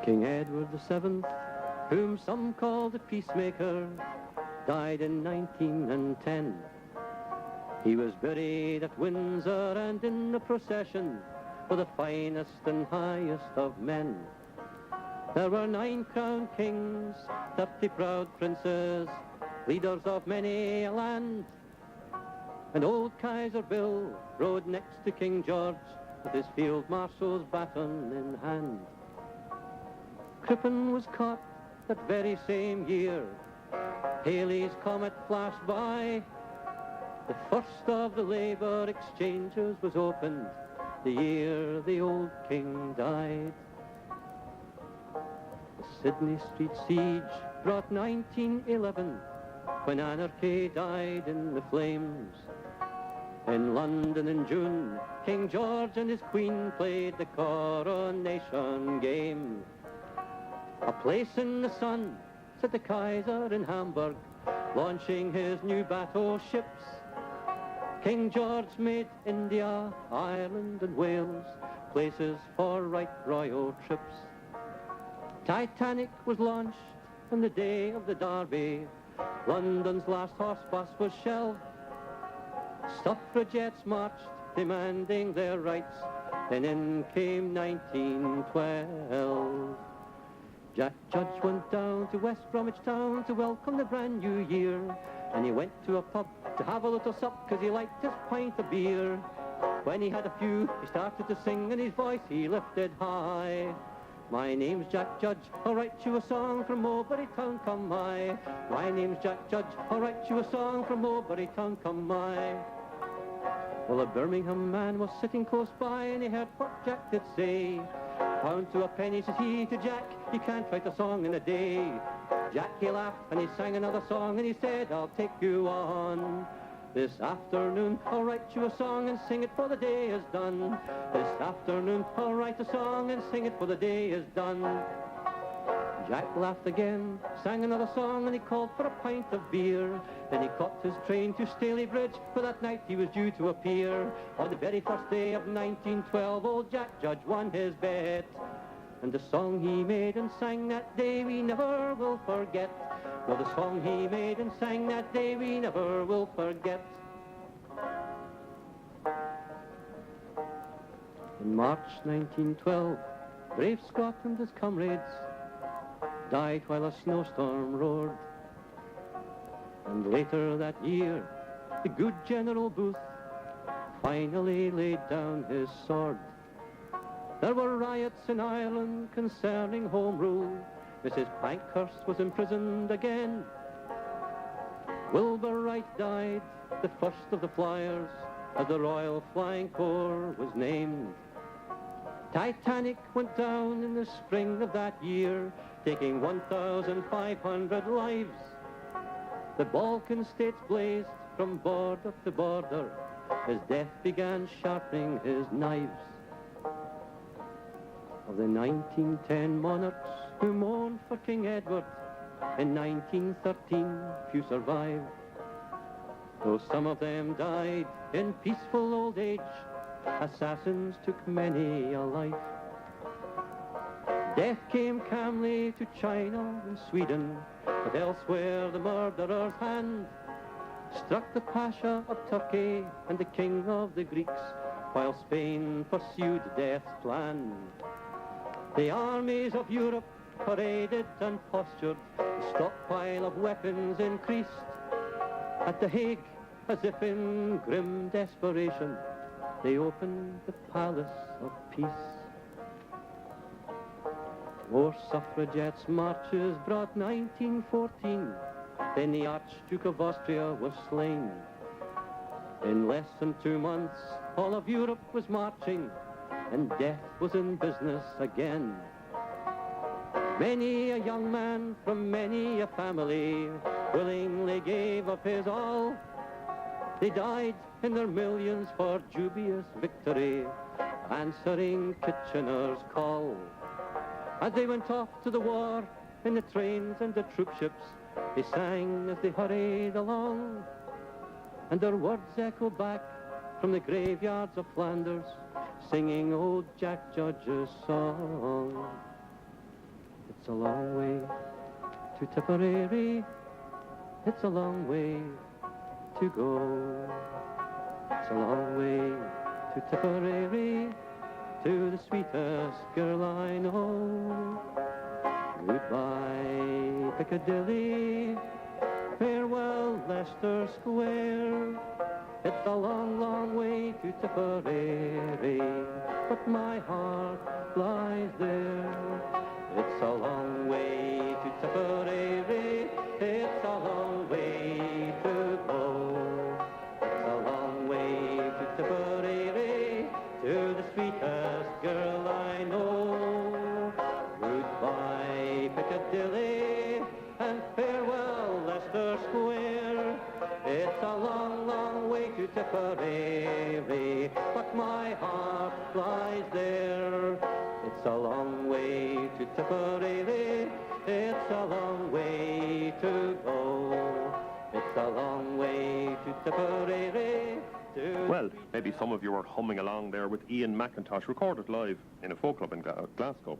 King Edward VII, whom some call the peacemaker, died in 1910. He was buried at Windsor, and in the procession were the finest and highest of men. There were 9 crowned kings, 30 proud princes, leaders of many a land. And old Kaiser Bill rode next to King George with his field marshal's baton in hand. Crippen was caught that very same year. Halley's comet flashed by. The first of the labour exchanges was opened the year the old king died. The Sydney Street siege brought 1911, when anarchy died in the flames. In London in June, King George and his queen played the coronation game. A place in the sun, said the Kaiser in Hamburg, launching his new battleships. King George made India, Ireland and Wales places for right royal trips. Titanic was launched on the day of the Derby. London's last horse bus was shelved. Suffragettes marched, demanding their rights. Then in came 1912. Jack Judge went down to West Bromwich Town to welcome the brand new year. And he went to a pub to have a little sup, 'cause he liked his pint of beer. When he had a few, he started to sing, and his voice he lifted high. My name's Jack Judge, I'll write you a song from Mulberry Town, come my. My name's Jack Judge, I'll write you a song from Mulberry Town, come my. Well, a Birmingham man was sitting close by, and he heard what Jack did say. Pound to a penny, says he to Jack, you can't write a song in a day. Jack, he laughed, and he sang another song, and he said, I'll take you on. This afternoon, I'll write you a song and sing it for the day is done. This afternoon, I'll write a song and sing it for the day is done. Jack laughed again, sang another song, and he called for a pint of beer. Then he caught his train to Staley Bridge, for that night he was due to appear. On the very first day of 1912, old Jack Judge won his bet. And the song he made and sang that day we never will forget. Well, the song he made and sang that day we never will forget. In March 1912, brave Scott and his comrades died while a snowstorm roared. And later that year, the good General Booth finally laid down his sword. There were riots in Ireland concerning Home Rule. Mrs. Pankhurst was imprisoned again. Wilbur Wright died, the first of the flyers, as the Royal Flying Corps was named. Titanic went down in the spring of that year, taking 1,500 lives. The Balkan states blazed from border to border as death began sharpening his knives. Of the 1910 monarchs who mourned for King Edward, in 1913 few survived. Though some of them died in peaceful old age, assassins took many a life. Death came calmly to China and Sweden, but elsewhere the murderer's hand struck the Pasha of Turkey and the King of the Greeks, while Spain pursued death's plan. The armies of Europe paraded and postured, the stockpile of weapons increased. At The Hague, as if in grim desperation, they opened the Palace of Peace. More suffragettes' marches brought 1914, then the Archduke of Austria was slain. In less than 2 months, all of Europe was marching, and death was in business again. Many a young man from many a family willingly gave up his all. They died in their millions for dubious victory, answering Kitchener's call. As they went off to the war in the trains and the troop ships, they sang as they hurried along, and their words echoed back from the graveyards of Flanders, singing old Jack Judge's song. It's a long way to Tipperary. It's a long way to go. It's a long way to Tipperary, to the sweetest girl I know. Goodbye, Piccadilly. Farewell, Leicester Square. It's a long, long way to Tipperary, but my heart lies there. It's a long way to Tipperary. It's a long way to go. It's a long way to Tipperary, to the sweetest girl I know. Goodbye, Piccadilly, and farewell, Leicester Square. It's a long, long way to Tipperary, but my heart lies there. It's a long way to Tipperary. It's a long way to go. It's a long way to Tipperary. Well, maybe some of you are humming along there with Iain Mackintosh, recorded live in a folk club in Glasgow.